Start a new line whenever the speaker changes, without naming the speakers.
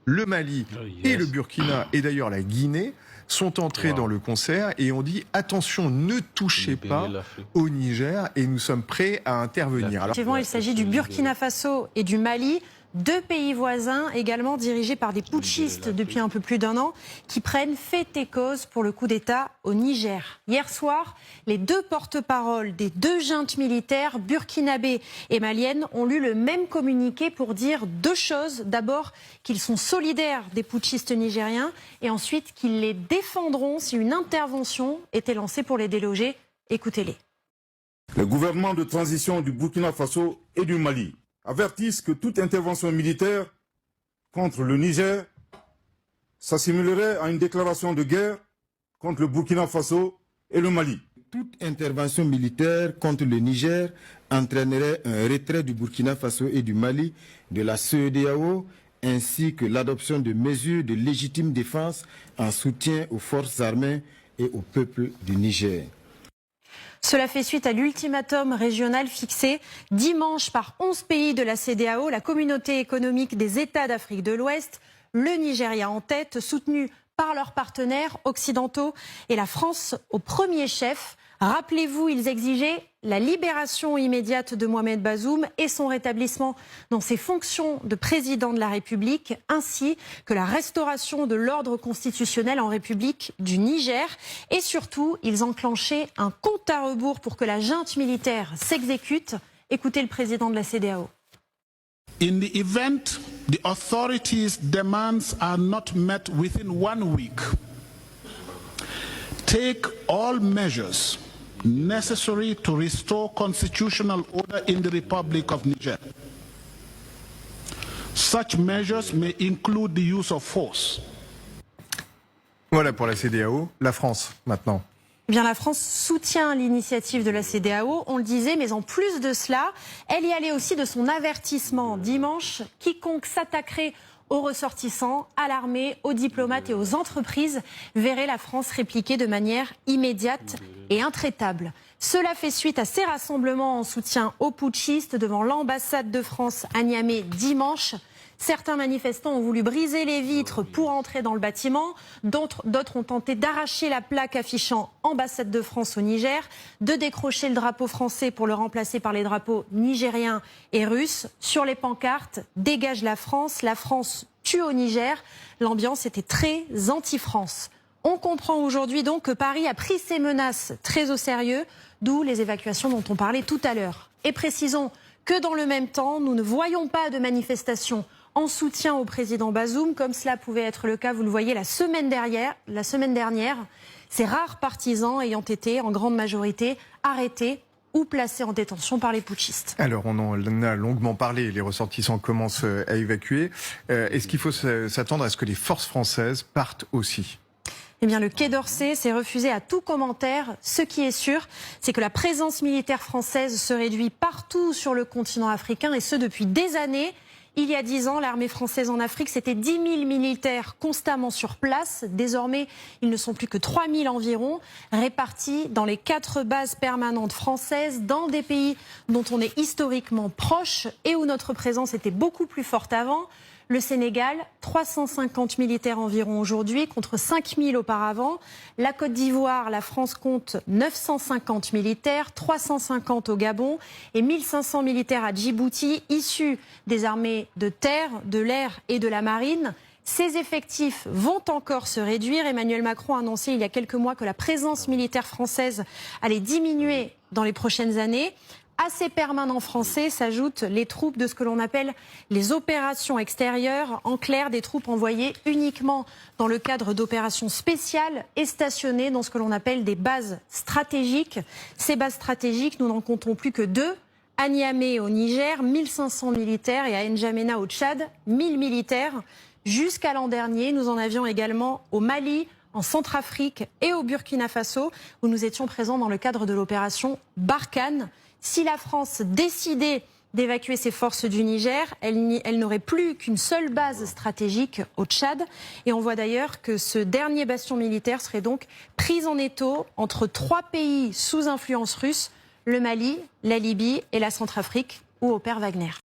Le Mali et le Burkina, et d'ailleurs la Guinée, sont entrés dans le concert et ont dit attention, ne touchez pas au Niger, et nous sommes prêts à intervenir.
Effectivement, il s'agit du Burkina Faso et du Mali, deux pays voisins également dirigés par des putschistes depuis un peu plus d'un an qui prennent fait et cause pour le coup d'État au Niger. Hier soir, les deux porte-paroles des deux juntes militaires burkinabées et maliennes ont lu le même communiqué pour dire deux choses. D'abord, qu'ils sont solidaires des putschistes nigériens et ensuite qu'ils les défendront si une intervention était lancée pour les déloger. Écoutez-les.
Le gouvernement de transition du Burkina Faso et du Mali avertissent que toute intervention militaire contre le Niger s'assimilerait à une déclaration de guerre contre le Burkina Faso et le Mali.
Toute intervention militaire contre le Niger entraînerait un retrait du Burkina Faso et du Mali de la CEDEAO, ainsi que l'adoption de mesures de légitime défense en soutien aux forces armées et au peuple du Niger.
Cela fait suite à l'ultimatum régional fixé dimanche par 11 pays de la CEDEAO, la communauté économique des États d'Afrique de l'Ouest, le Nigeria en tête, soutenu par leurs partenaires occidentaux et la France au premier chef. Rappelez-vous, ils exigeaient la libération immédiate de Mohamed Bazoum et son rétablissement dans ses fonctions de président de la République, ainsi que la restauration de l'ordre constitutionnel en République du Niger. Et surtout, ils enclenchaient un compte à rebours pour que la junte militaire s'exécute. Écoutez le président de la CEDEAO.
In the event the authorities' demands are not met within 1 week, take all measures necessary to restore constitutional order in the Republic of Niger. Such measures may include the use of force.
Voilà pour la CEDEAO. La France, maintenant.
Eh bien, la France soutient l'initiative de la CEDEAO, on le disait, mais en plus de cela, elle y allait aussi de son avertissement dimanche. Quiconque s'attaquerait aux ressortissants, à l'armée, aux diplomates et aux entreprises verrait la France répliquer de manière immédiate et intraitable. Cela fait suite à ces rassemblements en soutien aux putschistes devant l'ambassade de France à Niamey dimanche. Certains manifestants ont voulu briser les vitres pour entrer dans le bâtiment. D'autres ont tenté d'arracher la plaque affichant ambassade de France au Niger, de décrocher le drapeau français pour le remplacer par les drapeaux nigériens et russes. Sur les pancartes, dégage la France tue au Niger. L'ambiance était très anti-France. On comprend aujourd'hui donc que Paris a pris ces menaces très au sérieux, d'où les évacuations dont on parlait tout à l'heure. Et précisons que dans le même temps, nous ne voyons pas de manifestations en soutien au président Bazoum, comme cela pouvait être le cas, vous le voyez, la semaine dernière. Ces rares partisans ayant été, en grande majorité, arrêtés ou placés en détention par les putschistes.
Alors, on en a longuement parlé, les ressortissants commencent à évacuer. Est-ce qu'il faut s'attendre à ce que les forces françaises partent aussi ?
Eh bien, le Quai d'Orsay s'est refusé à tout commentaire. Ce qui est sûr, c'est que la présence militaire française se réduit partout sur le continent africain, et ce depuis des années. Il y a 10 ans, l'armée française en Afrique, c'était 10 000 militaires constamment sur place. Désormais, ils ne sont plus que 3 000 environ, répartis dans les 4 bases permanentes françaises, dans des pays dont on est historiquement proche et où notre présence était beaucoup plus forte avant. Le Sénégal, 350 militaires environ aujourd'hui, contre 5 000 auparavant. La Côte d'Ivoire, la France compte 950 militaires, 350 au Gabon et 1500 militaires à Djibouti, issus des armées de terre, de l'air et de la marine. Ces effectifs vont encore se réduire. Emmanuel Macron a annoncé il y a quelques mois que la présence militaire française allait diminuer dans les prochaines années. À ces permanents français s'ajoutent les troupes de ce que l'on appelle les opérations extérieures, en clair des troupes envoyées uniquement dans le cadre d'opérations spéciales et stationnées dans ce que l'on appelle des bases stratégiques. Ces bases stratégiques, nous n'en comptons plus que 2. À Niamey au Niger, 1500 militaires, et à N'Djamena au Tchad, 1000 militaires. Jusqu'à l'an dernier, nous en avions également au Mali, en Centrafrique et au Burkina Faso, où nous étions présents dans le cadre de l'opération Barkhane. Si la France décidait d'évacuer ses forces du Niger, elle n'aurait plus qu'une seule base stratégique au Tchad. Et on voit d'ailleurs que ce dernier bastion militaire serait donc pris en étau entre 3 pays sous influence russe, le Mali, la Libye et la Centrafrique, où opère Wagner.